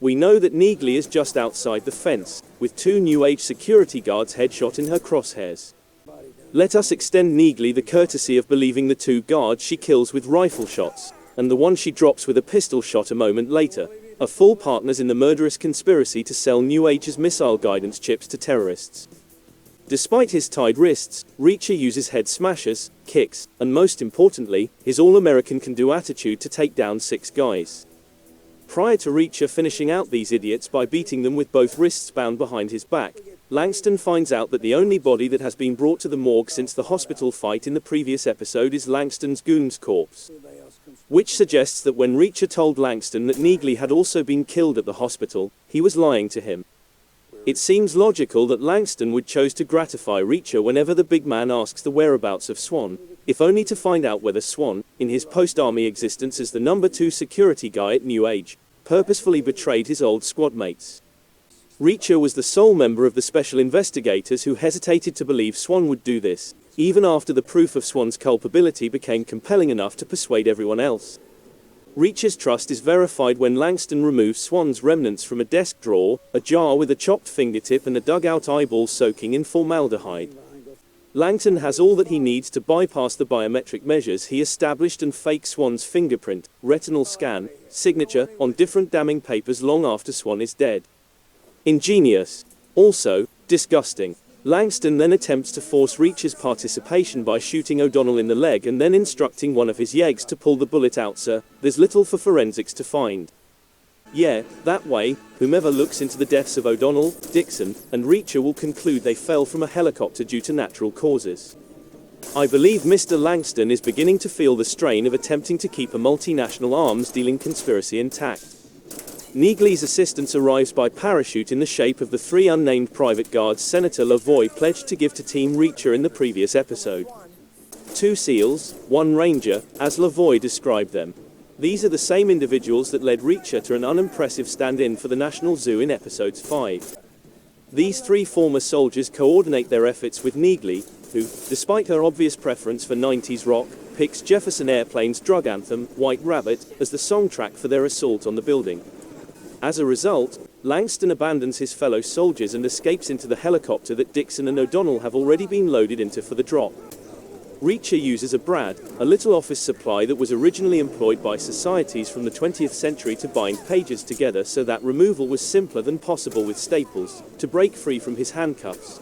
We know that Neagley is just outside the fence, with 2 New Age security guards headshot in her crosshairs. Let us extend Neagley the courtesy of believing the 2 guards she kills with rifle shots, and the one she drops with a pistol shot a moment later, are full partners in the murderous conspiracy to sell New Age's missile guidance chips to terrorists. Despite his tied wrists, Reacher uses head smashers, kicks, and most importantly, his all-American can-do attitude to take down 6 guys. Prior to Reacher finishing out these idiots by beating them with both wrists bound behind his back, Langston finds out that the only body that has been brought to the morgue since the hospital fight in the previous episode is Langston's goon's corpse. Which suggests that when Reacher told Langston that Neagley had also been killed at the hospital, he was lying to him. It seems logical that Langston would choose to gratify Reacher whenever the big man asks the whereabouts of Swan, if only to find out whether Swan, in his post-army existence as the number 2 security guy at New Age, purposefully betrayed his old squad mates. Reacher was the sole member of the special investigators who hesitated to believe Swan would do this, even after the proof of Swan's culpability became compelling enough to persuade everyone else. Reacher's trust is verified when Langston removes Swan's remnants from a desk drawer, a jar with a chopped fingertip and a dug-out eyeball soaking in formaldehyde. Langton has all that he needs to bypass the biometric measures he established and fake Swan's fingerprint, retinal scan, signature, on different damning papers long after Swan is dead. Ingenious. Also, disgusting. Langston then attempts to force Reacher's participation by shooting O'Donnell in the leg and then instructing one of his yeggs to pull the bullet out. Sir, there's little for forensics to find. Yeah, that way, whomever looks into the deaths of O'Donnell, Dixon, and Reacher will conclude they fell from a helicopter due to natural causes. I believe Mr. Langston is beginning to feel the strain of attempting to keep a multinational arms-dealing conspiracy intact. Neagley's assistance arrives by parachute in the shape of the 3 unnamed private guards Senator Lavoie pledged to give to Team Reacher in the previous episode. 2 SEALs, 1 Ranger, as Lavoie described them. These are the same individuals that led Reacher to an unimpressive stand-in for the National Zoo in episodes 5. These 3 former soldiers coordinate their efforts with Neagley, who, despite her obvious preference for 90s rock, picks Jefferson Airplane's drug anthem, White Rabbit, as the song track for their assault on the building. As a result, Langston abandons his fellow soldiers and escapes into the helicopter that Dixon and O'Donnell have already been loaded into for the drop. Reacher uses a brad, a little office supply that was originally employed by societies from the 20th century to bind pages together so that removal was simpler than possible with staples, to break free from his handcuffs.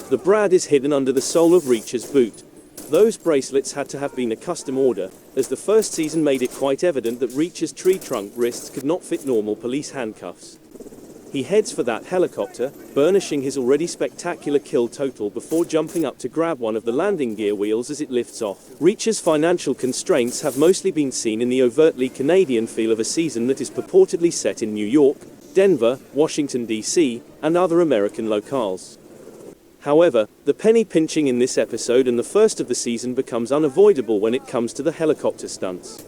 The brad is hidden under the sole of Reacher's boot. Those bracelets had to have been a custom order, as the first season made it quite evident that Reacher's tree trunk wrists could not fit normal police handcuffs. He heads for that helicopter, burnishing his already spectacular kill total before jumping up to grab one of the landing gear wheels as it lifts off. Reacher's financial constraints have mostly been seen in the overtly Canadian feel of a season that is purportedly set in New York, Denver, Washington, D.C., and other American locales. However, the penny pinching in this episode and the first of the season becomes unavoidable when it comes to the helicopter stunts.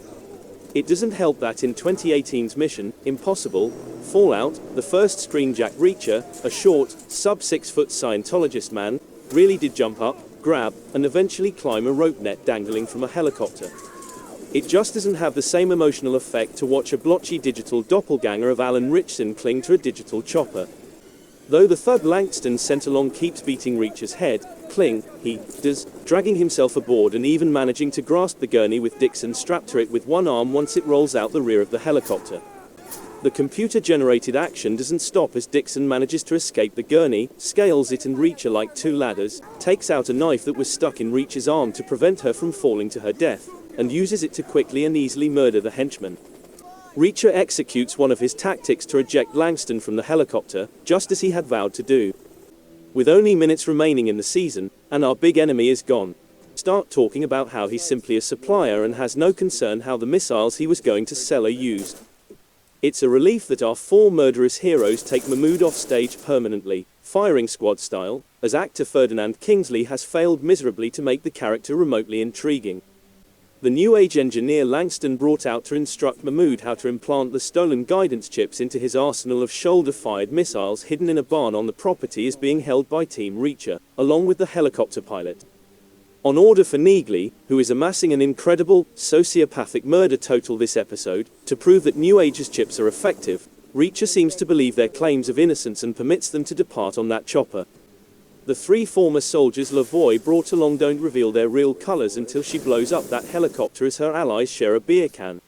It doesn't help that in 2018's Mission Impossible Fallout, the first screen Jack Reacher, a short, sub-6-foot Scientologist man, really did jump up, grab, and eventually climb a rope net dangling from a helicopter. It just doesn't have the same emotional effect to watch a blotchy digital doppelganger of Alan Ritchson cling to a digital chopper. Though the thug Langston sent along keeps beating Reacher's head, he does, dragging himself aboard and even managing to grasp the gurney with Dixon strapped to it with one arm once it rolls out the rear of the helicopter. The computer-generated action doesn't stop as Dixon manages to escape the gurney, scales it and Reacher like 2 ladders, takes out a knife that was stuck in Reacher's arm to prevent her from falling to her death, and uses it to quickly and easily murder the henchman. Reacher executes one of his tactics to eject Langston from the helicopter, just as he had vowed to do. With only minutes remaining in the season, and our big enemy is gone, start talking about how he's simply a supplier and has no concern how the missiles he was going to sell are used. It's a relief that our 4 murderous heroes take Mahmood off stage permanently, firing squad style, as actor Ferdinand Kingsley has failed miserably to make the character remotely intriguing. The New Age engineer Langston brought out to instruct Mahmood how to implant the stolen guidance chips into his arsenal of shoulder-fired missiles hidden in a barn on the property is being held by Team Reacher, along with the helicopter pilot. On order for Neagley, who is amassing an incredible, sociopathic murder total this episode, to prove that New Age's chips are effective, Reacher seems to believe their claims of innocence and permits them to depart on that chopper. The 3 former soldiers Lavoie brought along don't reveal their real colors until she blows up that helicopter as her allies share a beer can.